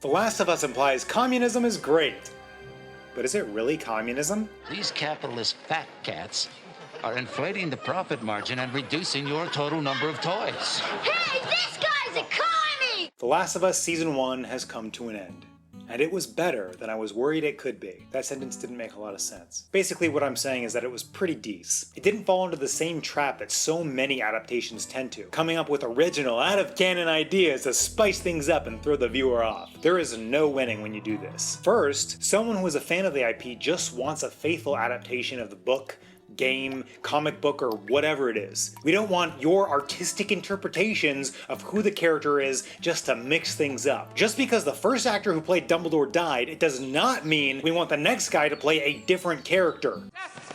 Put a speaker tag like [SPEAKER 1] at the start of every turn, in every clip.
[SPEAKER 1] The Last of Us implies communism is great. But is it really communism?
[SPEAKER 2] These capitalist fat cats are inflating the profit margin and reducing your total number of toys.
[SPEAKER 3] Hey, this guy's a commie!
[SPEAKER 1] The Last of Us Season 1 has come to an end. And it was better than I was worried it could be. That sentence didn't make a lot of sense. Basically what I'm saying is that it was pretty decent. It didn't fall into the same trap that so many adaptations tend to, coming up with original, out-of-canon ideas to spice things up and throw the viewer off. There is no winning when you do this. First, someone who is a fan of the IP just wants a faithful adaptation of the book, game, comic book, or whatever it is. We don't want your artistic interpretations of who the character is just to mix things up. Just because the first actor who played Dumbledore died, it does not mean we want the next guy to play a different character.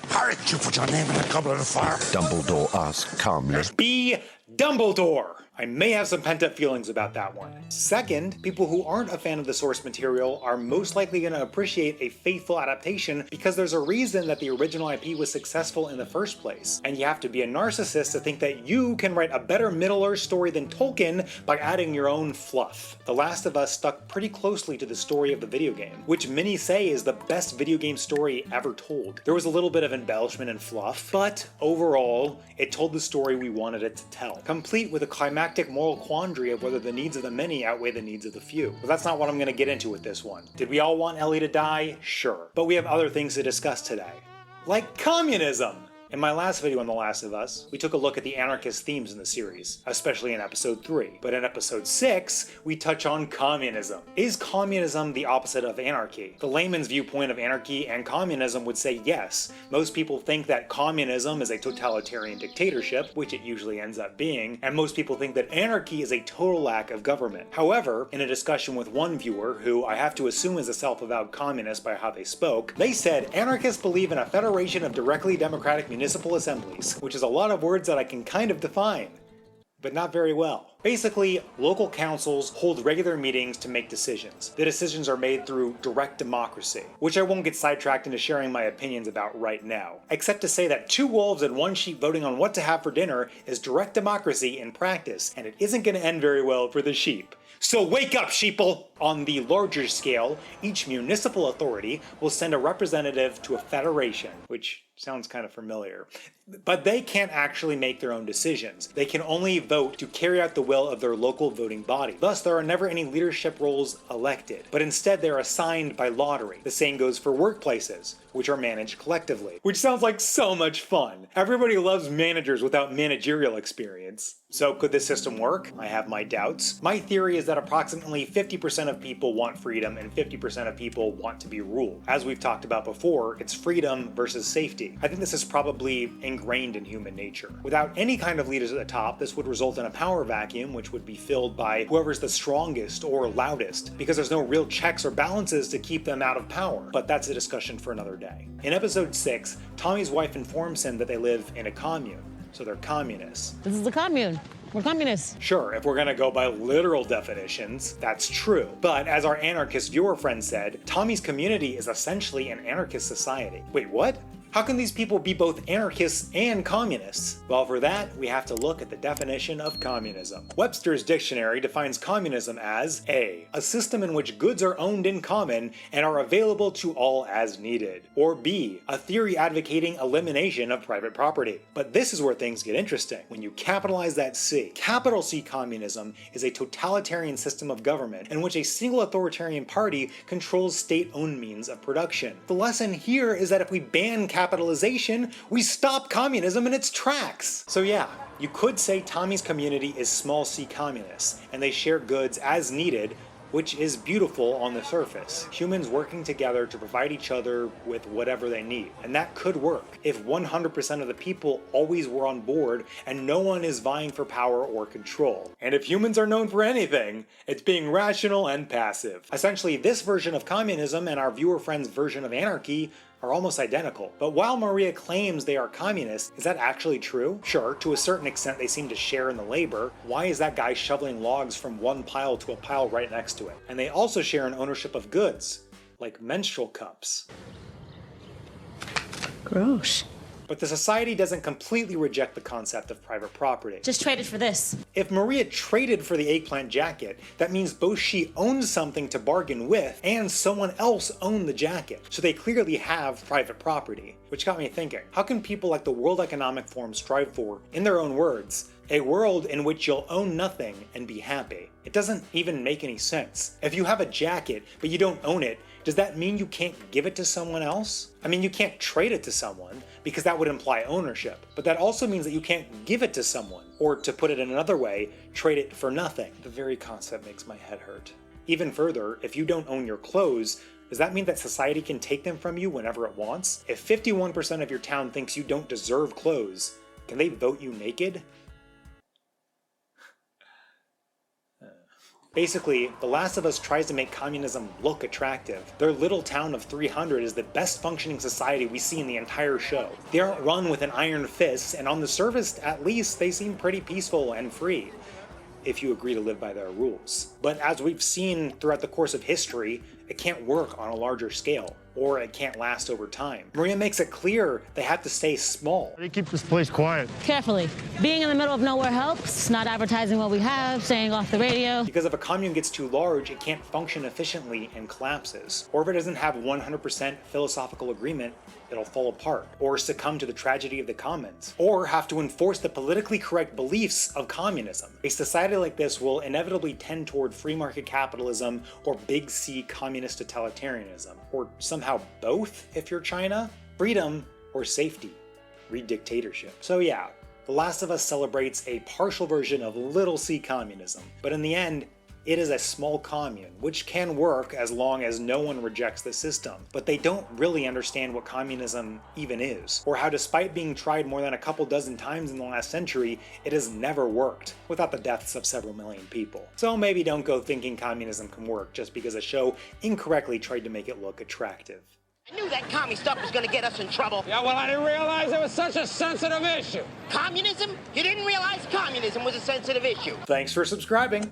[SPEAKER 4] Hurry, you put your name in a goblet of fire.
[SPEAKER 5] Dumbledore asked calmly.
[SPEAKER 1] Be Dumbledore! I may have some pent-up feelings about that one. Second, people who aren't a fan of the source material are most likely going to appreciate a faithful adaptation because there's a reason that the original IP was successful in the first place. And you have to be a narcissist to think that you can write a better Middle-earth story than Tolkien by adding your own fluff. The Last of Us stuck pretty closely to the story of the video game, which many say is the best video game story ever told. There was a little bit of embellishment and fluff, but overall, it told the story we wanted it to tell, complete with a climactic moral quandary of whether the needs of the many outweigh the needs of the few. But that's not what I'm going to get into with this one. Did we all want Ellie to die? Sure. But we have other things to discuss today. Like communism! In my last video on The Last of Us, we took a look at the anarchist themes in the series, especially in episode 3. But in episode 6, we touch on communism. Is communism the opposite of anarchy? The layman's viewpoint of anarchy and communism would say yes. Most people think that communism is a totalitarian dictatorship, which it usually ends up being, and most people think that anarchy is a total lack of government. However, in a discussion with one viewer, who I have to assume is a self-avowed communist by how they spoke, they said anarchists believe in a federation of directly democratic municipal assemblies, which is a lot of words that I can kind of define, but not very well. Basically, local councils hold regular meetings to make decisions. The decisions are made through direct democracy, which I won't get sidetracked into sharing my opinions about right now, except to say that 2 wolves and 1 sheep voting on what to have for dinner is direct democracy in practice, and it isn't going to end very well for the sheep. So wake up, sheeple! On the larger scale, each municipal authority will send a representative to a federation, which sounds kind of familiar. But they can't actually make their own decisions. They can only vote to carry out the will of their local voting body. Thus, there are never any leadership roles elected, but instead they're assigned by lottery. The same goes for workplaces, which are managed collectively. Which sounds like so much fun. Everybody loves managers without managerial experience. So could this system work? I have my doubts. My theory is that approximately 50% of people want freedom and 50% of people want to be ruled. As we've talked about before, it's freedom versus safety. I think this is probably ingrained in human nature. Without any kind of leaders at the top, this would result in a power vacuum which would be filled by whoever's the strongest or loudest, because there's no real checks or balances to keep them out of power. But that's a discussion for another day. In episode 6, Tommy's wife informs him that they live in a commune, so they're communists.
[SPEAKER 6] This is the commune. We're communists.
[SPEAKER 1] Sure, if we're gonna go by literal definitions, that's true. But as our anarchist viewer friend said, Tommy's community is essentially an anarchist society. Wait, what? How can these people be both anarchists and communists? Well, for that, we have to look at the definition of communism. Webster's dictionary defines communism as A system in which goods are owned in common and are available to all as needed. Or B, a theory advocating elimination of private property. But this is where things get interesting. When you capitalize that C, capital C communism is a totalitarian system of government in which a single authoritarian party controls state-owned means of production. The lesson here is that if we ban capitalization, we stop communism in its tracks. So yeah, you could say Tommy's community is small c communists, and they share goods as needed, which is beautiful on the surface. Humans working together to provide each other with whatever they need. And that could work if 100% of the people always were on board and no one is vying for power or control. And if humans are known for anything, it's being rational and passive. Essentially, this version of communism and our viewer friend's version of anarchy are almost identical. But while Maria claims they are communists, is that actually true? Sure, to a certain extent they seem to share in the labor. Why is that guy shoveling logs from one pile to a pile right next to it? And they also share an ownership of goods, like menstrual cups.
[SPEAKER 6] Gross.
[SPEAKER 1] But the society doesn't completely reject the concept of private property.
[SPEAKER 6] Just traded for this.
[SPEAKER 1] If Maria traded for the eggplant jacket, that means both she owned something to bargain with and someone else owned the jacket. So they clearly have private property. Which got me thinking, how can people like the World Economic Forum strive for, in their own words, a world in which you'll own nothing and be happy? It doesn't even make any sense. If you have a jacket, but you don't own it, does that mean you can't give it to someone else? I mean, you can't trade it to someone, because that would imply ownership. But that also means that you can't give it to someone, or to put it in another way, trade it for nothing. The very concept makes my head hurt. Even further, if you don't own your clothes, does that mean that society can take them from you whenever it wants? If 51% of your town thinks you don't deserve clothes, can they vote you naked? Basically, The Last of Us tries to make communism look attractive. Their little town of 300 is the best functioning society we see in the entire show. They aren't run with an iron fist, and on the surface, at least, they seem pretty peaceful and free, if you agree to live by their rules. But as we've seen throughout the course of history, it can't work on a larger scale, or it can't last over time. Maria makes it clear they have to stay small.
[SPEAKER 7] They keep this place quiet.
[SPEAKER 6] Carefully. Being in the middle of nowhere helps, not advertising what we have, staying off the radio.
[SPEAKER 1] Because if a commune gets too large, it can't function efficiently and collapses. Or if it doesn't have 100% philosophical agreement, it'll fall apart, or succumb to the tragedy of the commons, or have to enforce the politically correct beliefs of communism. A society like this will inevitably tend toward free market capitalism or big C communist totalitarianism, or somehow both if you're China. Freedom or safety. Read dictatorship. So yeah, The Last of Us celebrates a partial version of little c communism, but in the end, it is a small commune, which can work as long as no one rejects the system. But they don't really understand what communism even is, or how despite being tried more than a couple dozen times in the last century, it has never worked, without the deaths of several million people. So maybe don't go thinking communism can work just because a show incorrectly tried to make it look attractive.
[SPEAKER 8] I knew that commie stuff was gonna get us in trouble.
[SPEAKER 9] Yeah, well, I didn't realize it was such a sensitive issue.
[SPEAKER 8] Communism? You didn't realize communism was a sensitive issue.
[SPEAKER 1] Thanks for subscribing.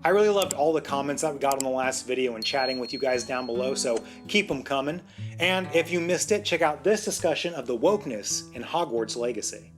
[SPEAKER 1] I really loved all the comments that we got in the last video and chatting with you guys down below, so keep them coming. And if you missed it, check out this discussion of the wokeness in Hogwarts Legacy.